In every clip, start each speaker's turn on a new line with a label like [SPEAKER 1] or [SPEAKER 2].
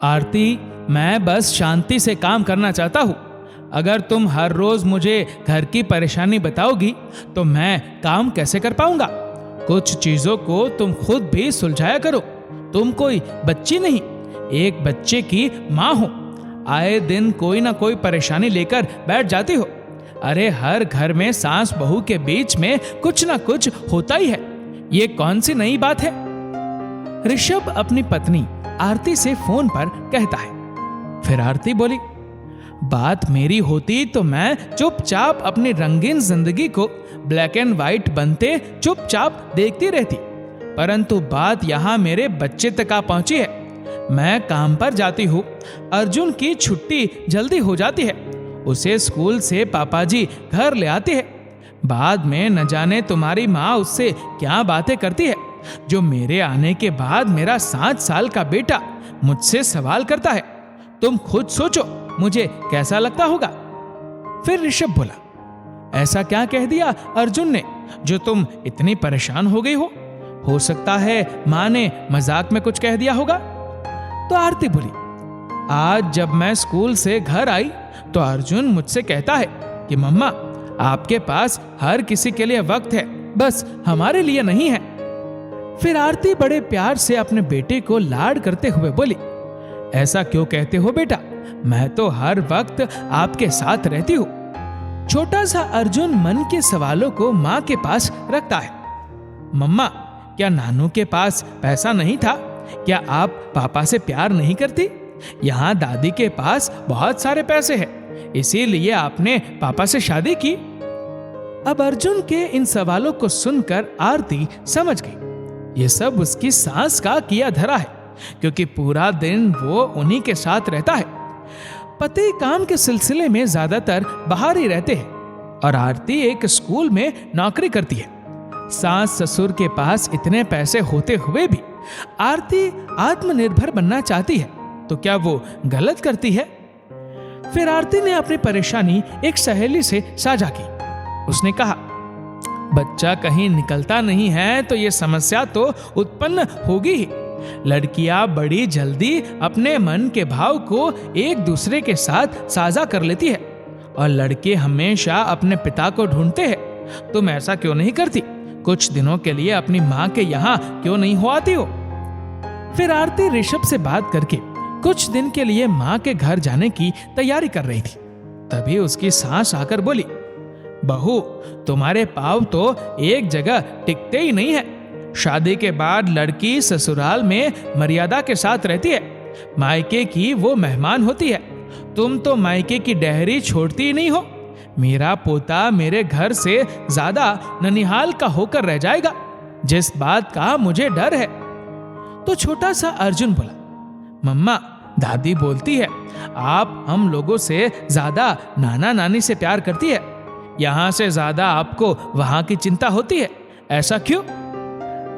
[SPEAKER 1] आरती, मैं बस शांति से काम करना चाहता हूँ। अगर तुम हर रोज मुझे घर की परेशानी बताओगी तो मैं काम कैसे कर पाऊंगा? कुछ चीजों को तुम खुद भी सुलझाया करो। तुम कोई बच्ची नहीं, एक बच्चे की माँ हो। आए दिन कोई ना कोई परेशानी लेकर बैठ जाती हो। अरे हर घर में सास बहू के बीच में कुछ ना कुछ होता ही है। ये कौन सी नई बात है? ऋषभ अपनी पत्नी आरती से फोन पर कहता है। फिर आरती बोली, बात मेरी होती तो मैं चुपचाप अपनी रंगीन जिंदगी को ब्लैक एंड व्हाइट बनते चुपचाप देखती रहती, परंतु बात यहाँ मेरे बच्चे तक आ पहुंची है। मैं काम पर जाती हूँ, अर्जुन की छुट्टी जल्दी हो जाती है, उसे स्कूल से पापाजी घर ले आते हैं। बाद में न जाने तुम्हारी माँ उससे क्या बातें करती है, जो मेरे आने के बाद मेरा 7 साल का बेटा मुझसे सवाल करता है। तुम खुद सोचो मुझे कैसा लगता होगा। फिर ऋषभ बोला, ऐसा क्या कह दिया अर्जुन ने जो तुम इतनी परेशान हो गई हो सकता है माँ ने मजाक में कुछ कह दिया होगा। तो आरती बोली, आज जब मैं स्कूल से घर आई तो अर्जुन मुझसे कहता है कि मम्मा, आपके पास हर किसी के लिए वक्त है, बस हमारे लिए नहीं है। फिर आरती बड़े प्यार से अपने बेटे को लाड करते हुए बोली, ऐसा क्यों कहते हो बेटा, मैं तो हर वक्त आपके साथ रहती हूँ। छोटा सा अर्जुन मन के सवालों को माँ के पास रखता है। मम्मा, क्या नानू के पास पैसा नहीं था? क्या आप पापा से प्यार नहीं करती? यहाँ दादी के पास बहुत सारे पैसे हैं, इसीलिए आपने पापा से शादी की। अब अर्जुन के इन सवालों को सुनकर आरती समझ गई, ये सब उसकी सास का किया धरा है, क्योंकि पूरा दिन वो उन्हीं के साथ रहता है। पति काम के सिलसिले में ज्यादातर बाहर ही रहते हैं और आरती एक स्कूल में नौकरी करती है। सास ससुर के पास इतने पैसे होते हुए भी आरती आत्मनिर्भर बनना चाहती है, तो क्या वो गलत करती है? फिर आरती ने अपनी परेशानी एक सहेली से साझा की। उसने कहा, बच्चा कहीं निकलता नहीं है तो ये समस्या तो उत्पन्न होगी ही। लड़कियां बड़ी जल्दी अपने मन के भाव को एक दूसरे के साथ साझा कर लेती है और लड़के हमेशा अपने पिता को ढूंढते हैं। तुम ऐसा क्यों नहीं करती? कुछ दिनों के लिए अपनी माँ के यहाँ क्यों नहीं हो आती हो? फिर आरती ऋषभ से बात करके कुछ दिन के लिए माँ के घर जाने की तैयारी कर रही थी। तभी उसकी सास आकर बोली, बहू, तुम्हारे पाँव तो एक जगह टिकते ही नहीं है। शादी के बाद लड़की ससुराल में मर्यादा के साथ रहती है, मायके की वो मेहमान होती है। तुम तो मायके की डेहरी छोड़ती ही नहीं हो। मेरा पोता मेरे घर से ज्यादा ननिहाल का होकर रह जाएगा, जिस बात का मुझे डर है। तो छोटा सा अर्जुन बोला, मम्मा, दादी बोलती है आप हम लोगों से ज्यादा नाना नानी से प्यार करती है, यहाँ से ज्यादा आपको वहां की चिंता होती है, ऐसा क्यों?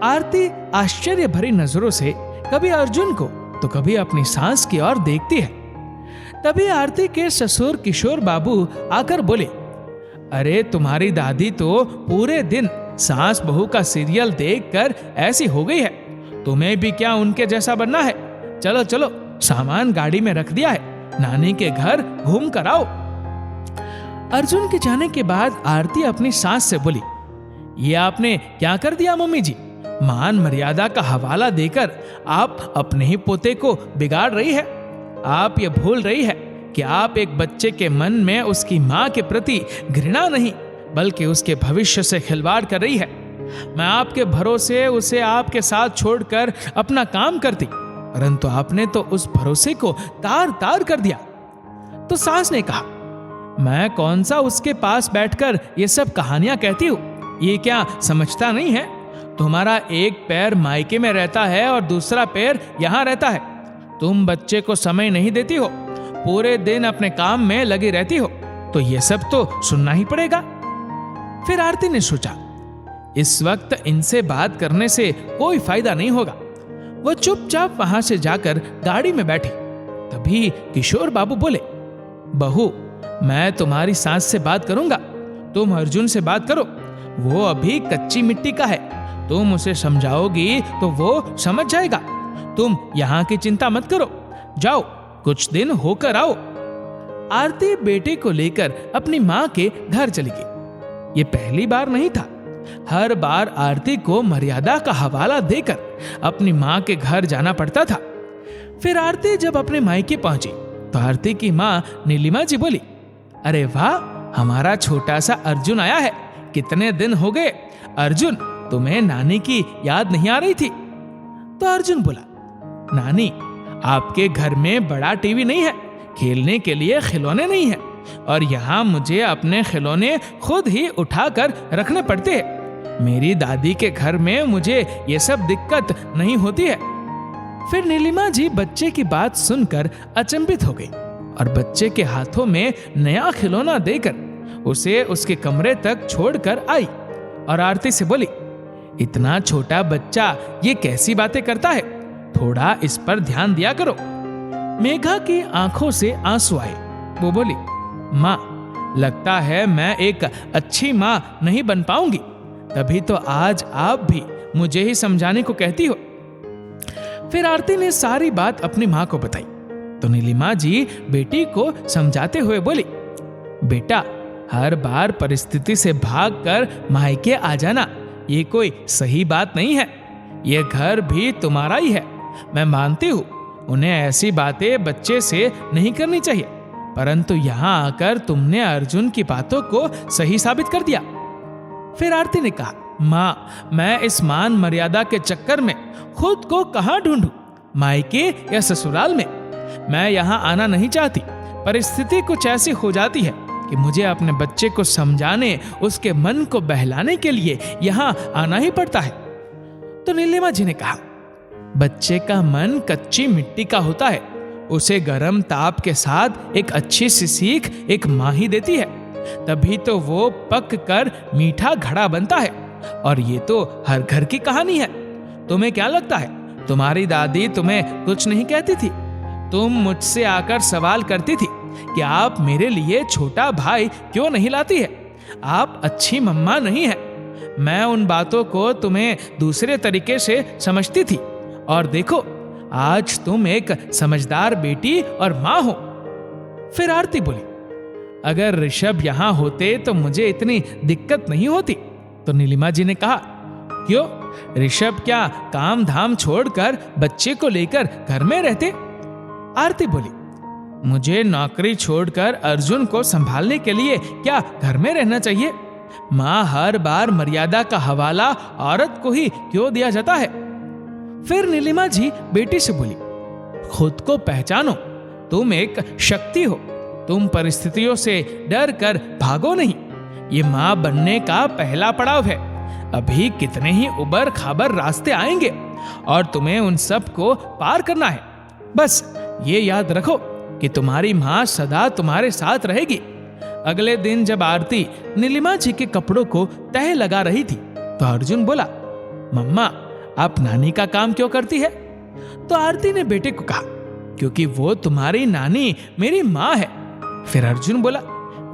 [SPEAKER 1] आरती आश्चर्य भरी नजरों से कभी अर्जुन को तो कभी अपनी सास की ओर देखती है। तभी आरती के ससुर किशोर बाबू आकर बोले, अरे तुम्हारी दादी तो पूरे दिन सास बहू का सीरियल देखकर ऐसी हो गई है, तुम्हें भी क्या उनके जैसा बनना है? चलो चलो, सामान गाड़ी में रख दिया है, नानी के घर घूम कर आओ। अर्जुन के जाने के बाद आरती अपनी सास से बोली, ये आपने क्या कर दिया मम्मी जी? मान मर्यादा का हवाला देकर आप अपने ही पोते को बिगाड़ रही है। आप ये भूल रही है कि आप एक बच्चे के मन में उसकी माँ के प्रति घृणा नहीं, बल्कि उसके भविष्य से खिलवाड़ कर रही है। मैं आपके भरोसे उसे आपके साथ छोड़कर अपना काम करती, परंतु आपने तो उस भरोसे को तार तार कर दिया। तो सास ने कहा, मैं कौन सा उसके पास बैठकर ये सब कहानियां कहती हूँ? ये क्या समझता नहीं है? तुम्हारा एक पैर मायके में रहता है और दूसरा पैर यहाँ रहता है। तुम बच्चे को समय नहीं देती हो, पूरे दिन अपने काम में लगी रहती हो, तो ये सब तो सुनना ही पड़ेगा। फिर आरती ने सोचा, इस वक्त इनसे बात करने से कोई फायदा नहीं होगा। वह चुपचाप वहां से जाकर गाड़ी में बैठी। तभी किशोर बाबू बोले, बहू, मैं तुम्हारी सास से बात करूंगा, तुम अर्जुन से बात करो। वो अभी कच्ची मिट्टी का है, तुम उसे समझाओगी तो वो समझ जाएगा। तुम यहाँ की चिंता मत करो, जाओ कुछ दिन होकर आओ। आरती बेटे को लेकर अपनी माँ के घर चली गई। ये पहली बार नहीं था, हर बार आरती को मर्यादा का हवाला देकर अपनी माँ के घर जाना पड़ता था। फिर आरती जब अपने मायके पहुंची तो आरती की माँ नीलिमा जी बोली, अरे वाह, हमारा छोटा सा अर्जुन आया है, कितने दिन हो गए। अर्जुन, तुम्हें नानी की याद नहीं आ रही थी? तो अर्जुन बोला, नानी, आपके घर में बड़ा टीवी नहीं है, खेलने के लिए खिलौने नहीं है, और यहाँ मुझे अपने खिलौने खुद ही उठाकर रखने पड़ते हैं। मेरी दादी के घर में मुझे ये सब दिक्कत नहीं होती है। फिर नीलिमा जी बच्चे की बात सुनकर अचंभित हो गई और बच्चे के हाथों में नया खिलौना देकर उसे उसके कमरे तक छोड़कर आई और आरती से बोली, इतना छोटा बच्चा ये कैसी बातें करता है, थोड़ा इस पर ध्यान दिया करो। मेघा की आंखों से आंसू आए। वो बोली, माँ, लगता है मैं एक अच्छी माँ नहीं बन पाऊंगी, तभी तो आज आप भी मुझे ही समझाने को कहती हो। फिर आरती ने सारी बात अपनी माँ को बताई तो नीलिमा जी बेटी को समझाते हुए बोली, बेटा, हर बार परिस्थिति से भागकर मायके आ जाना ये कोई सही बात नहीं है। ये घर भी तुम्हारा ही है। मैं मानती हूँ उन्हें ऐसी बातें बच्चे से नहीं करनी चाहिए, परंतु यहाँ आकर तुमने अर्जुन की बातों को सही साबित कर दिया। फिर आरती ने कहा, माँ, मैं इस मान मर्यादा के चक्कर में खुद को कहाँ ढूंढूं, मायके या ससुराल में? मैं यहाँ आना नहीं चाहती। परिस्थिति कुछ ऐसी हो जाती है कि मुझे अपने बच्चे को समझाने, उसके मन को बहलाने के लिए यहाँ आना ही पड़ता है। तो नीलिमा जी ने कहा, बच्चे का मन कच्ची मिट्टी का होता है, उसे गर्म ताप के साथ एक अच्छी सी सीख एक माँ ही देती है, तभी तो वो पक कर मीठा घड़ा बनता है। और ये तो हर घर की कहानी है। तुम्हें क्या लगता है तुम्हारी दादी तुम्हें कुछ नहीं कहती थी? तुम मुझसे आकर सवाल करती थी कि आप मेरे लिए छोटा भाई क्यों नहीं लाती है? आप अच्छी मम्मा नहीं है। मैं उन बातों को तुम्हें दूसरे तरीके से समझती थी, और देखो आज तुम एक समझदार बेटी और माँ हो। फिर आरती बोली, अगर ऋषभ यहाँ होते तो मुझे इतनी दिक्कत नहीं होती। तो नीलिमा जी ने कहा, क्यों? ऋषभ क्या काम धाम छोड़कर बच्चे को लेकर घर में रहते? आरती बोली, मुझे नौकरी छोड़कर अर्जुन को संभालने के लिए क्या घर में रहना चाहिए? माँ, हर बार मर्यादा का हवाला औरत को ही क्यों दिया जाता है? फिर नीलिमा जी बेटी से बोली, खुद को पहचानो, तुम एक शक्ति हो, तुम परिस्थितियों से डर कर भागो नहीं। ये माँ बनने का पहला पड़ाव है। अभी कितने ही उबर खाबर रास्ते आएंगे और तुम्हें उन सब को पार करना है। बस ये याद रखो कि तुम्हारी माँ सदा तुम्हारे साथ रहेगी। अगले दिन जब आरती नीलिमा जी के कपड़ों को तह लगा रही थी तो अर्जुन बोला, मम्मा, आप नानी का काम क्यों करती है? तो आरती ने बेटे को कहा, क्योंकि वो तुम्हारी नानी मेरी माँ है। फिर अर्जुन बोला,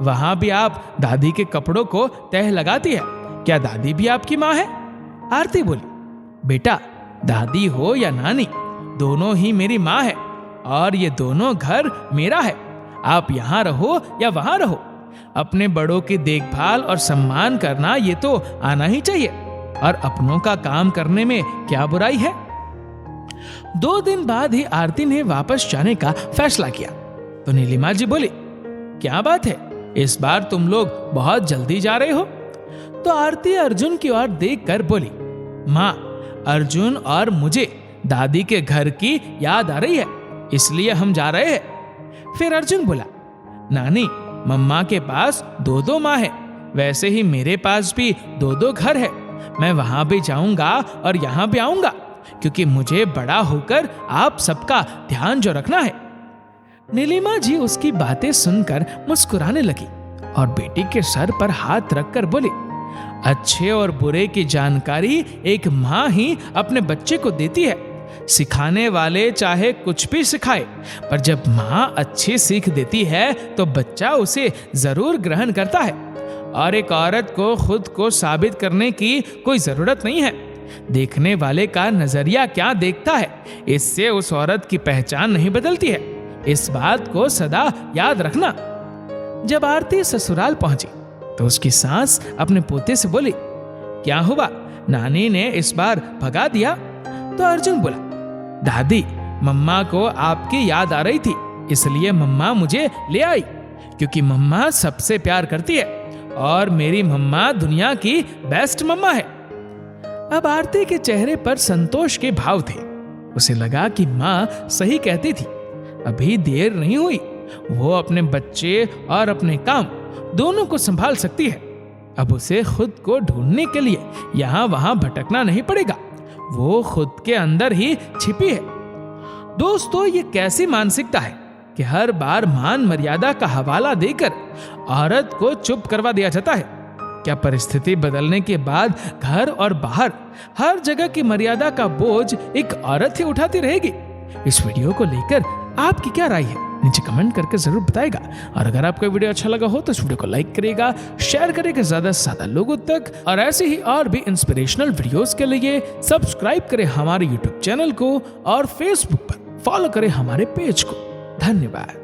[SPEAKER 1] वहां भी आप दादी के कपड़ों को तह लगाती है, क्या दादी भी आपकी माँ है? आरती बोली, बेटा, दादी हो या नानी, दोनों ही मेरी माँ है और ये दोनों घर मेरा है। आप यहाँ रहो या वहां रहो, अपने बड़ों की देखभाल और सम्मान करना ये तो आना ही चाहिए, और अपनों का काम करने में क्या बुराई है। 2 दिन बाद ही आरती ने वापस जाने का फैसला किया। तो नीलिमा जी बोली, क्या बात है, इस बार तुम लोग बहुत जल्दी जा रहे हो? तो आरती अर्जुन की ओर देखकर बोली, माँ, अर्जुन और मुझे दादी के घर की याद आ रही है, इसलिए हम जा रहे हैं। फिर अर्जुन बोला, नानी, मम्मा के पास 2 माँ है, वैसे ही मेरे पास भी 2 घर है। मैं वहां भी जाऊंगा और यहाँ भी आऊंगा, क्योंकि मुझे बड़ा होकर आप सबका ध्यान जो रखना है। नीलिमा जी उसकी बातें सुनकर मुस्कुराने लगी और बेटी के सर पर हाथ रखकर बोली, अच्छे और बुरे की जानकारी एक माँ ही अपने बच्चे को देती है। सिखाने वाले चाहे कुछ भी सिखाए, पर जब माँ अच्छी सीख देती है तो बच्चा उसे जरूर ग्रहण करता है। और एक औरत को खुद को साबित करने की कोई जरूरत नहीं है। देखने वाले का नजरिया क्या देखता है, इससे उस औरत की पहचान नहीं बदलती है। इस बात को सदा याद रखना। जब आरती ससुराल पहुंची तो उसकी सास अपने पोते से बोली, क्या हुआ, नानी ने इस बार भगा दिया? तो अर्जुन बोला, दादी, मम्मा को आपकी याद आ रही थी, इसलिए मम्मा मुझे ले आई, क्योंकि मम्मा सबसे प्यार करती है और मेरी मम्मा दुनिया की बेस्ट मम्मा है। अब आरती के चेहरे पर संतोष के भाव थे। उसे लगा कि माँ सही कहती थी, अभी देर नहीं हुई, वो अपने बच्चे और अपने काम दोनों को संभाल सकती है। अब उसे खुद को ढूंढने के लिए यहाँ वहां भटकना नहीं पड़ेगा, वो खुद के अंदर ही छिपी है। दोस्तों, ये कैसी मानसिकता है कि हर बार मान मर्यादा का हवाला देकर औरत को चुप करवा दिया जाता है। क्या परिस्थिति बदलने के बाद घर और बाहर हर जगह की मर्यादा का बोझ एक औरत ही उठाती रहेगी? इस वीडियो को लेकर आपकी क्या राय है, नीचे कमेंट करके जरूर बताएगा। और अगर आपको वीडियो अच्छा लगा हो तो इस वीडियो को लाइक करेगा, शेयर करेगा ज्यादा से ज्यादा लोगों तक, और ऐसे ही और भी इंस्पिरेशनल वीडियोस के लिए सब्सक्राइब करें हमारे यूट्यूब चैनल को और फेसबुक पर फॉलो करें हमारे पेज को। धन्यवाद।